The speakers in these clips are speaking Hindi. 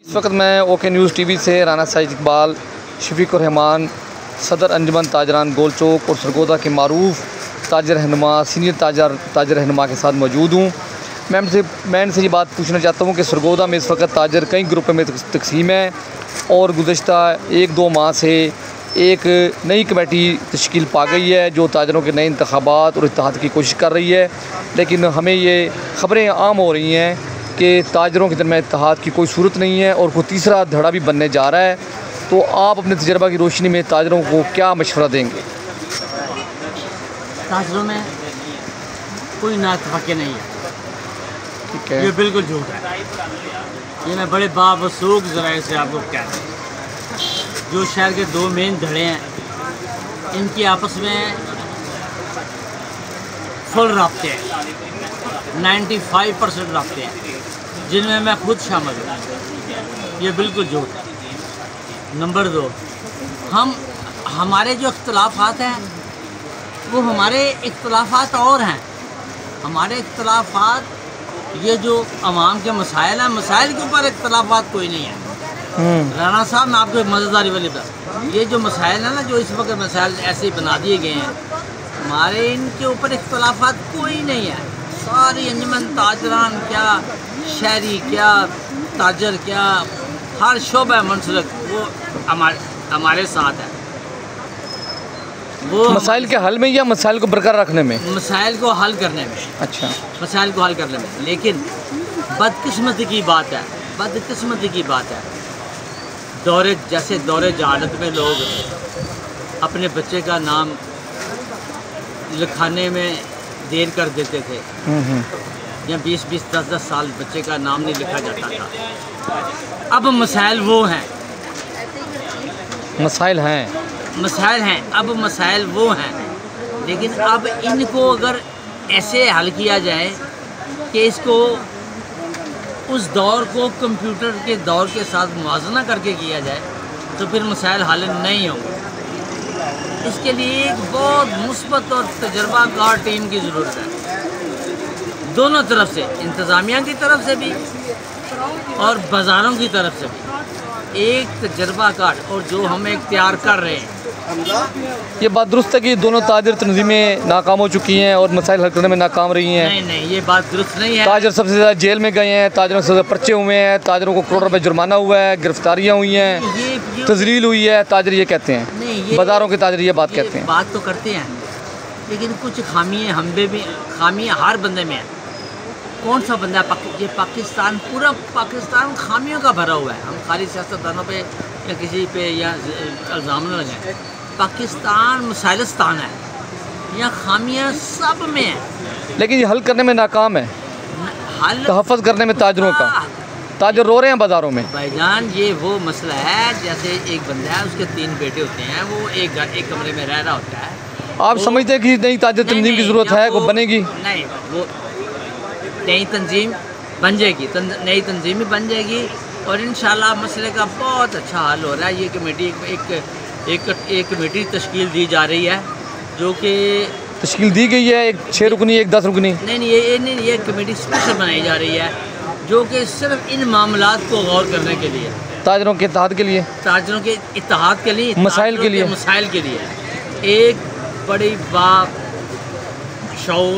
इस वक्त मैं ओके न्यूज़ टीवी से राना साजिद इकबाल, शफीकुर रहमान, सदर अंजुमन ताजरान गोल चौक और सरगोदा के मारूफ ताजर रहनुमा, सीनियर ताजर रहनुमा के साथ मौजूद हूँ। मैं इनसे ये बात पूछना चाहता हूँ कि सरगोदा में इस वक्त ताजर कई ग्रुपों में तकसीम है और गुज़श्ता 1-2 माह से एक नई कमेटी तश्कील पा गई है जो ताजरों के नए इंतखाबात और इत्तेहाद की कोशिश कर रही है, लेकिन हमें ये ख़बरें आम हो रही हैं कि ताजरों के दरमियान इत्तेहाद की कोई सूरत नहीं है और कोई तीसरा धड़ा भी बनने जा रहा है। तो आप अपने तजर्बा की रोशनी में ताजरों को क्या मशवरा देंगे? ताजरों में कोई नाइत्तेफाकी नहीं है, ठीक है, ये बिल्कुल झूठ है। ये मैं बड़े बावसूख ज़राए से आपको कह रहा हूँ, जो शहर के 2 मेन धड़े हैं इनकी आपस में फुल राब्ते हैं, 95% राब्ते हैं, जिनमें मैं खुद शामिल हूँ। ये बिल्कुल झूठ है। नंबर 2, हमारे जो इख्तलाफात हैं वो हमारे इख्तलाफात और हैं। हमारे इख्तलाफात ये जो अवाम के मसाइल हैं, मसाइल के ऊपर इख्तलाफात कोई नहीं है। राना साहब, मैं आपको मज़ेदारी वाली बात, ये जो मसाइल हैं ना, जो इस वक्त मसाइल ऐसे ही बना दिए गए हैं, हमारे इनके ऊपर इख्तलाफात कोई नहीं है। सारी अंजुमन ताजरान क्या, शहरी क्या, ताजर क्या, हर शोबा मनसलक वो हमारे साथ है। वो मसाइल के हल में या मसाइल को बरकरार रखने में? मसाइल को हल करने में। अच्छा, मसाइल को हल करने में। लेकिन बदकिस्मती की बात है, बदकिस्मती की बात है, दौरे जहालत में लोग अपने बच्चे का नाम लिखाने में देर कर देते थे, या 20-20, 10-10 साल बच्चे का नाम नहीं लिखा जाता था। अब मसाइल वो हैं, मसाइल हैं, अब मसाइल वो हैं, लेकिन अब इनको अगर ऐसे हल किया जाए कि इसको उस दौर को कंप्यूटर के दौर के साथ मुआवजा करके किया जाए तो फिर मसाइल हल नहीं होंगे। इसके लिए एक बहुत मुस्बत और तजर्बाकार टीम की ज़रूरत है, दोनों तरफ से, इंतज़ामिया की तरफ से भी और बाज़ारों की तरफ से भी। एक तजर्बाकार, और जो हम इख्तियार कर रहे हैं, ये बात दुरुस्त है कि दोनों ताजर तंजीमें नाकाम हो चुकी हैं और मसाइल हल करने में नाकाम रही हैं? नहीं, ये बात दुरुस्त नहीं है। ताजर सबसे ज़्यादा जेल में गए हैं, ताजरों से ज़्यादा पर्चे हुए हैं, ताजरों को करोड़ रुपए जुर्माना हुआ है, गिरफ्तारियाँ हुई हैं, तजलील हुई है, ताजर ये कहते हैं, बाज़ारों के ताजर ये बात कहते हैं। बात तो करते हैं, लेकिन कुछ खामियाँ खामियाँ हर बंदे में है। कौन सा बंदा? ये पाकिस्तान, पूरा पाकिस्तान खामियों का भरा हुआ है। हम खाली सियासतदानों पे या किसी पे या इल्ज़ाम न लगाएं। पाकिस्तान मसाइलस्तान है, यहाँ खामियाँ सब में हैं, लेकिन ये हल करने में नाकाम है, तहफ़्फ़ुज़ करने में ताजरों का। ताजर रो रहे हैं बाज़ारों में। भाईजान, ये वो मसला है, जैसे एक बंदा है, उसके 3 बेटे होते हैं, वो एक कमरे में रह रहा होता है। आप समझते हैं कि नई ताजर तंजीम की ज़रूरत है, वो बनेगी? नहीं, वो नई तंजीम बन जाएगी, नई तंजीम ही बन जाएगी और इंशाल्लाह मसले का बहुत अच्छा हल हो रहा है। ये कमेटी एक कमेटी तश्कील दी जा रही है, जो कि तश्कील दी गई है, एक 6 रुकनी, एक 10 रुकनी? नहीं, ये कमेटी स्पेशल बनाई जा रही है, जो कि सिर्फ इन मामलात को गौर करने के लिए, ताजरों के इत्तेहाद के लिए, मसाइल के लिए एक बड़ी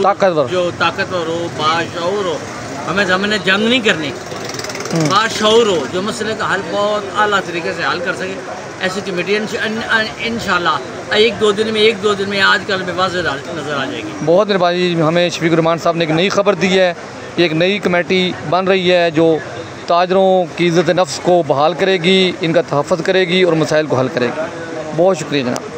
ताकतवर हो, बाशऊर हो, हमने जंग नहीं करनी, बाशऊर हो, जो मसले का हल बहुत आला तरीके से हल कर सके। ऐसी कमेटी इंशाल्लाह 1-2 दिन में आजकल में वाज़ेह नज़र आ जाएगी। बहुत मेहरबानी। हमें शफीकुर रहमान साहब ने एक नई खबर दी है, एक नई कमेटी बन रही है जो ताजरों की इज़्ज़त नफ्स को बहाल करेगी, इनका तहफ़्फ़ुज़ करेगी और मसाइल को हल करेगी। बहुत शुक्रिया जनाब।